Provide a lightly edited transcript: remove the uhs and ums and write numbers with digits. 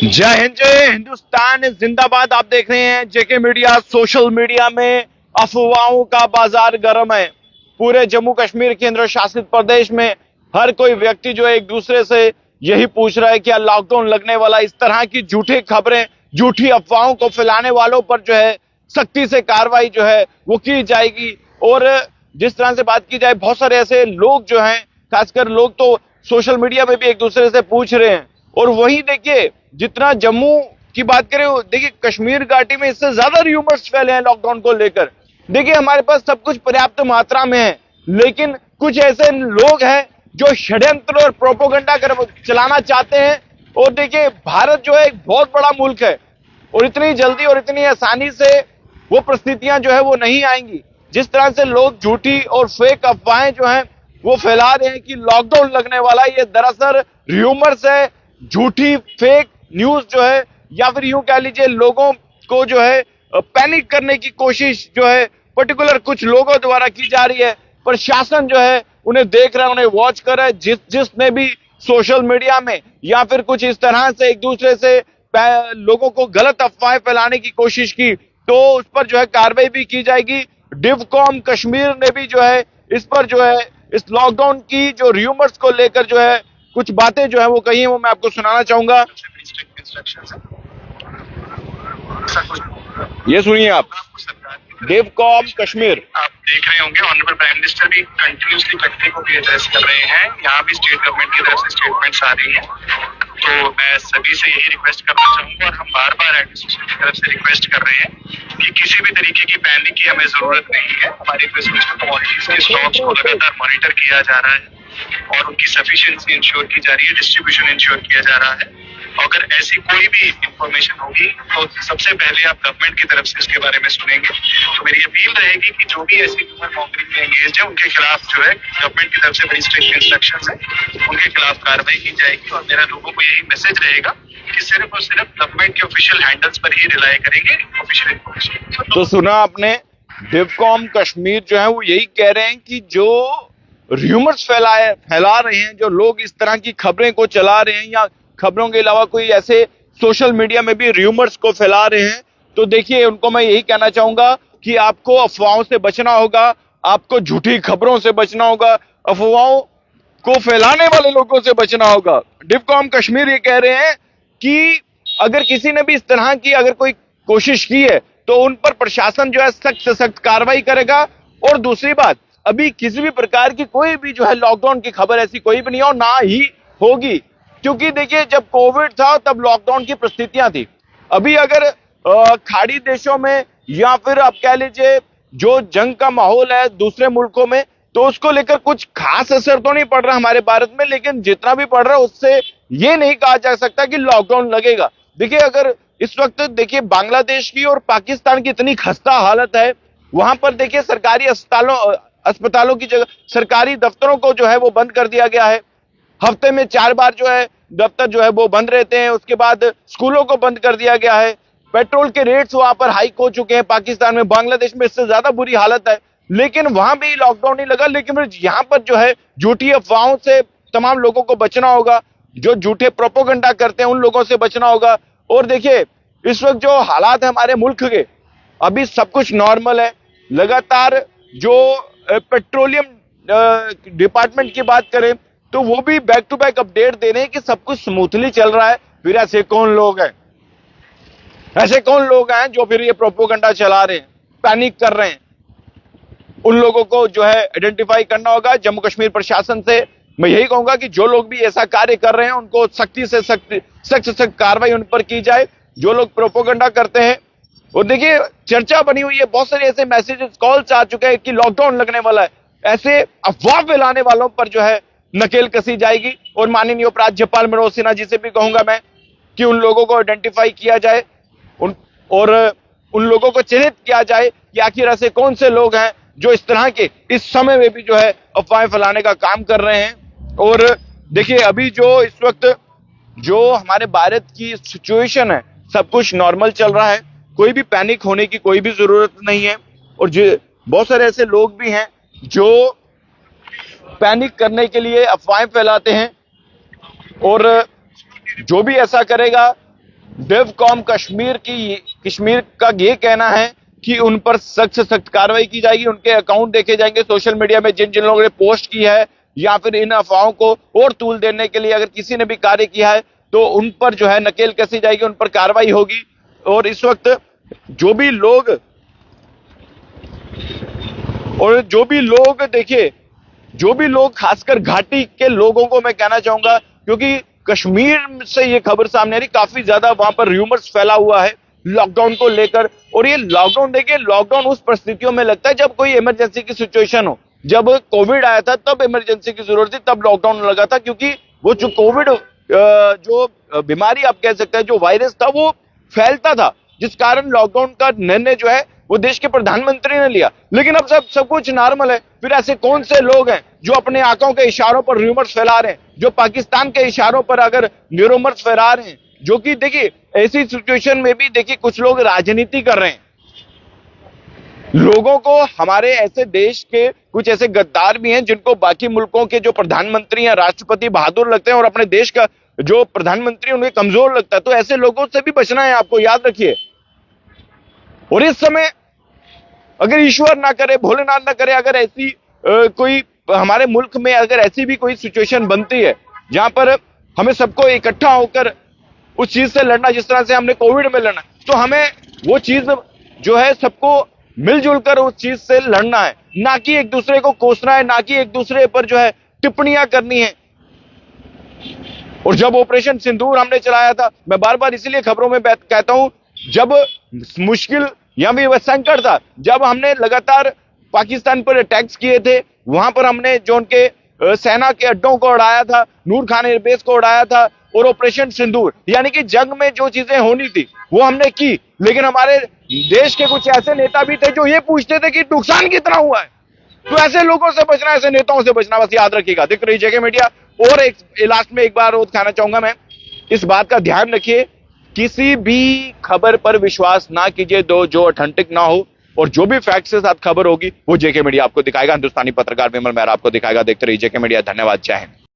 जय हिंद, जय हिंदुस्तान जिंदाबाद। आप देख रहे हैं जेके मीडिया। सोशल मीडिया में अफवाहों का बाजार गर्म है। पूरे जम्मू कश्मीर केंद्र शासित प्रदेश में हर कोई व्यक्ति जो है एक दूसरे से यही पूछ रहा है कि लॉकडाउन लगने वाला। इस तरह की झूठी खबरें, झूठी अफवाहों को फैलाने वालों पर जो है सख्ती से कार्रवाई जो है वो की जाएगी। और जिस तरह से बात की जाए, बहुत सारे ऐसे लोग जो हैं, खासकर लोग तो सोशल मीडिया में भी एक दूसरे से पूछ रहे हैं। और वही देखिए, जितना जम्मू की बात करें, देखिए कश्मीर घाटी में इससे ज्यादा र्यूमर्स फैले हैं लॉकडाउन को लेकर। देखिए हमारे पास सब कुछ पर्याप्त मात्रा में है, लेकिन कुछ ऐसे लोग हैं जो षड्यंत्र और प्रोपोगंडा चलाना चाहते हैं। और देखिए भारत जो है एक बहुत बड़ा मुल्क है और इतनी जल्दी और इतनी आसानी से वो परिस्थितियां जो है वो नहीं आएंगी। जिस तरह से लोग झूठी और फेक अफवाहें जो हैं वो फैला रहे हैं कि लॉकडाउन लगने वाला, ये दरअसल र्यूमर्स है, झूठी फेक न्यूज जो है, या फिर यूं कह लीजिए लोगों को जो है पैनिक करने की कोशिश जो है पर्टिकुलर कुछ लोगों द्वारा की जा रही है। प्रशासन जो है उन्हें देख रहा है, उन्हें वॉच कर रहा है। जिसने भी सोशल मीडिया में या फिर कुछ इस तरह से एक दूसरे से लोगों को गलत अफवाहें फैलाने की कोशिश की, तो उस पर जो है कार्रवाई भी की जाएगी। डिवकॉम कश्मीर ने भी जो है इस पर जो है इस लॉकडाउन की जो र्यूमर्स को लेकर जो है कुछ बातें जो है वो कही है, वो मैं आपको सुनाना चाहूंगा। ये सुनिए आप, डिवकॉम कश्मीर। आप देख रहे होंगे ऑनरेबल प्राइम मिनिस्टर भी कंटिन्यूसली कंट्री को भी एड्रेस कर रहे हैं। यहाँ भी स्टेट गवर्नमेंट की तरफ से स्टेटमेंट्स आ रही हैं। तो मैं सभी से यही रिक्वेस्ट करना चाहूंगा, और हम बार बार एडमिनिस्ट्रेशन की तरफ से रिक्वेस्ट कर रहे हैं कि किसी भी तरीके की पैनिक की हमें जरूरत नहीं है। हमारी कमोडिटीज के स्टॉक्स को लगातार मॉनिटर किया जा रहा है और उनकी सफिशिएंसी इंश्योर की जा रही है, डिस्ट्रीब्यूशन इंश्योर किया जा रहा है। अगर ऐसी कोई भी इंफॉर्मेशन होगी तो सबसे पहले आप गवर्नमेंट की तरफ से इसके बारे में सुनेंगे। तो मेरी अपील रहेगी कि जो भी ऐसी ह्यूमन मॉन्गरिंग में एंगेज है उनके खिलाफ जो है गवर्नमेंट की तरफ से बड़ी स्ट्रिक्ट इंस्ट्रक्शंस है, उनके खिलाफ कार्रवाई की जाएगी। और मेरा लोगों को यही मैसेज रहेगा कि सिर्फ और सिर्फ गवर्नमेंट के ऑफिशियल हैंडल्स पर ही रिलाई करेंगे ऑफिशियल इंफॉर्मेशन। तो सुना आपने, डिवकॉम कश्मीर जो है वो यही कह रहे हैं कि जो र्यूमर्स फैला रहे हैं, जो लोग इस तरह की खबरें को चला रहे हैं या खबरों के अलावा कोई ऐसे सोशल मीडिया में भी र्यूमर्स को फैला रहे हैं, तो देखिए उनको मैं यही कहना चाहूंगा कि आपको अफवाहों से बचना होगा, आपको झूठी खबरों से बचना होगा, अफवाहों को फैलाने वाले लोगों से बचना होगा। डिवकॉम कश्मीर ये कह रहे हैं कि अगर किसी ने भी इस तरह की अगर कोई कोशिश की है तो उन पर प्रशासन जो है सख्त से सख्त कार्रवाई करेगा। और दूसरी बात, अभी किसी भी प्रकार की कोई भी जो है लॉकडाउन की खबर ऐसी कोई भी नहीं है और ना ही होगी, क्योंकि देखिए जब कोविड था तब लॉकडाउन की परिस्थितियां थी। अभी अगर खाड़ी देशों में या फिर आप कह लीजिए जो जंग का माहौल है दूसरे मुल्कों में, तो उसको लेकर कुछ खास असर तो नहीं पड़ रहा हमारे भारत में, लेकिन जितना भी पड़ रहा है उससे ये नहीं कहा जा सकता कि लॉकडाउन लगेगा। देखिए अगर इस वक्त देखिए बांग्लादेश की और पाकिस्तान की इतनी खस्ता हालत है, वहां पर देखिए सरकारी अस्पतालों की जगह सरकारी दफ्तरों को जो है वो बंद कर दिया गया है। हफ्ते में 4 बार जो है दफ्तर जो है वो बंद रहते हैं। उसके बाद स्कूलों को बंद कर दिया गया है। पेट्रोल के रेट्स वहां पर हाइक हो चुके हैं पाकिस्तान में। बांग्लादेश में इससे ज्यादा बुरी हालत है, लेकिन वहां भी लॉकडाउन नहीं लगा। लेकिन यहां पर जो है झूठी अफवाहों से तमाम लोगों को बचना होगा, जो झूठे प्रोपोगंडा करते हैं उन लोगों से बचना होगा। और देखिए इस वक्त जो हालात है हमारे मुल्क के, अभी सब कुछ नॉर्मल है। लगातार जो पेट्रोलियम डिपार्टमेंट की बात करें तो वो भी बैक टू बैक अपडेट दे रहे हैं कि सब कुछ स्मूथली चल रहा है। फिर ऐसे कौन लोग हैं, ऐसे कौन लोग हैं जो फिर ये प्रोपोगंडा चला रहे हैं, पैनिक कर रहे हैं? उन लोगों को जो है आइडेंटिफाई करना होगा। जम्मू कश्मीर प्रशासन से मैं यही कहूंगा कि जो लोग भी ऐसा कार्य कर रहे हैं उनको सख्ती से सख्त कार्रवाई उन पर की जाए, जो लोग प्रोपोगंडा करते हैं। और देखिए चर्चा बनी हुई है, बहुत सारे ऐसे मैसेजेस कॉल्स आ चुके हैं कि लॉकडाउन लगने वाला है। ऐसे अफवाह फैलाने वालों पर जो है नकेल कसी जाएगी। और माननीय उपराज्यपाल मनोज सिन्हा जी से भी कहूंगा मैं कि उन लोगों को आइडेंटिफाई किया जाए और उन लोगों को चिन्हित किया जाए कि आखिर ऐसे कौन से लोग हैं जो इस तरह के इस समय में भी जो है अफवाहें फैलाने का काम कर रहे हैं। और देखिए अभी जो इस वक्त जो हमारे भारत की सिचुएशन है, सब कुछ नॉर्मल चल रहा है, कोई भी पैनिक होने की कोई भी जरूरत नहीं है। और बहुत सारे ऐसे लोग भी हैं जो पैनिक करने के लिए अफवाहें फैलाते हैं, और जो भी ऐसा करेगा डेवकॉम कश्मीर का ये कहना है कि उन पर सख्त से सख्त कार्रवाई की जाएगी, उनके अकाउंट देखे जाएंगे सोशल मीडिया में जिन जिन लोगों ने पोस्ट की है या फिर इन अफवाहों को और तूल देने के लिए अगर किसी ने भी कार्य किया है तो उन पर जो है नकेल कसी जाएगी, उन पर कार्रवाई होगी। और इस वक्त जो भी लोग देखिए, जो भी लोग खासकर घाटी के लोगों को मैं कहना चाहूंगा, क्योंकि कश्मीर से ये खबर सामने आ रही, काफी ज्यादा वहां पर र्यूमर्स फैला हुआ है लॉकडाउन को लेकर। और ये लॉकडाउन देखिए, लॉकडाउन उस परिस्थितियों में लगता है जब कोई इमरजेंसी की सिचुएशन हो। जब कोविड आया था तब इमरजेंसी की जरूरत थी, तब लॉकडाउन लगा था, क्योंकि वो जो कोविड जो बीमारी आप कह सकते हैं, जो वायरस था वो फैलता था, जिस कारण लॉकडाउन का निर्णय जो है वो देश के प्रधानमंत्री ने लिया। लेकिन अब सब कुछ नॉर्मल है। फिर ऐसे कौन से लोग हैं जो अपने आंखों के इशारों पर र्यूमर्स फैला रहे हैं, जो पाकिस्तान के इशारों पर अगर र्यूमर्स फैला रहे हैं, जो कि देखिए ऐसी सिचुएशन में भी देखिए कुछ लोग राजनीति कर रहे हैं। लोगों को, हमारे ऐसे देश के कुछ ऐसे गद्दार भी हैं जिनको बाकी मुल्कों के जो प्रधानमंत्री या राष्ट्रपति बहादुर लगते हैं और अपने देश का जो प्रधानमंत्री उन्हें कमजोर लगता है। तो ऐसे लोगों से भी बचना है, आपको याद रखिए। और इस समय अगर ईश्वर ना करे, भोलेनाथ ना करे, अगर ऐसी कोई हमारे मुल्क में अगर ऐसी भी कोई सिचुएशन बनती है जहां पर हमें सबको इकट्ठा होकर उस चीज से लड़ना, जिस तरह से हमने कोविड में लड़ना, तो हमें वो चीज जो है सबको मिलजुल कर उस चीज से लड़ना है, ना कि एक दूसरे को कोसना है, ना कि एक दूसरे पर जो है टिप्पणियां करनी है। और जब ऑपरेशन सिंदूर हमने चलाया था, मैं बार बार इसीलिए खबरों में कहता हूं, जब मुश्किल या भी वह संकट था, जब हमने लगातार पाकिस्तान पर अटैक्स किए थे, वहां पर हमने जो उनके सेना के अड्डों को उड़ाया था, नूर खान एयरबेस को उड़ाया था, और ऑपरेशन सिंदूर, यानी कि जंग में जो चीजें होनी थी वो हमने की। लेकिन हमारे देश के कुछ ऐसे नेता भी थे जो ये पूछते थे कि नुकसान कितना हुआ है। तो ऐसे लोगों से बचना, ऐसे नेताओं से बचना, बस याद रखिएगा। दिख रही जेके मीडिया। और एक लास्ट में एक बार और कहना चाहूंगा मैं, इस बात का ध्यान रखिए, किसी भी खबर पर विश्वास ना कीजिए जो ऑथेंटिक ना हो, और जो भी फैक्ट्स के साथ खबर होगी वो जेके मीडिया आपको दिखाएगा, हिंदुस्तानी पत्रकार विमल मेहरा आपको दिखाएगा। देखते रहिए जेके मीडिया। धन्यवाद, जय हिंद।